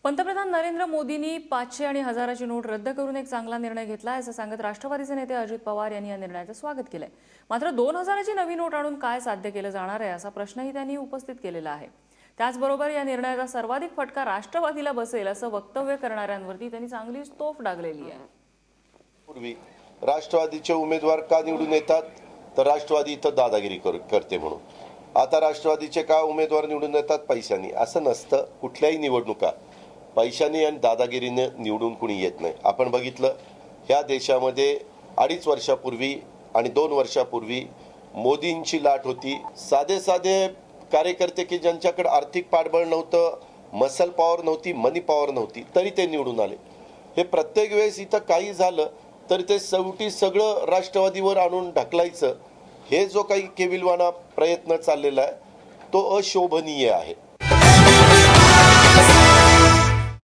पंतप्रधान नरेंद्र मोदींनी 500 आणि 1000ची नोट रद्द करून एक चांगला निर्णय घेतला असं सांगत राष्ट्रवादीचे नेते अजित पवार यांनी या निर्णयाचं स्वागत केलंय। मात्र 2000ची नवी नोट आणून काय साध्य केलं जाणार आहे असा प्रश्नही त्यांनी उपस्थित केलेला आहे। त्याचबरोबर या निर्णयाचा सर्वाधिक फटका राष्ट्रवादीला बसेल असं वक्तव्य करणाऱ्यांवरती त्यांनी चांगलीच तोफ डागलेली आहे। पूर्वी राष्ट्रवादीचे उमेदवार का निवडून येतात तर राष्ट्रवादी इथं दादागिरी करते म्हणून। आता राष्ट्रवादीचे का उमेदवार निवडून येतात पैशानी, असं नसतं। कुठल्याही निवडणुका पैशानी आणि दादागिरीने निवडून कुणी येत नाही। आपण बघितलं ह्या देशामध्ये 2.5 वर्षापूर्वी आणि 2 वर्षापूर्वी मोदींची लाट होती। साधे कार्यकर्ते की ज्यांच्याकडे आर्थिक पाठबळ नव्हतं, मसल पॉवर नव्हती, मनी पॉवर नव्हती, तरी ते निवडून आले। हे प्रत्येक वेळेस इथं काही झालं तर ते शेवटी सगळं राष्ट्रवादीवर आणून ढकलायचं, हे जो काही केविलवाणा प्रयत्न चाललेला आहे तो अशोभनीय आहे।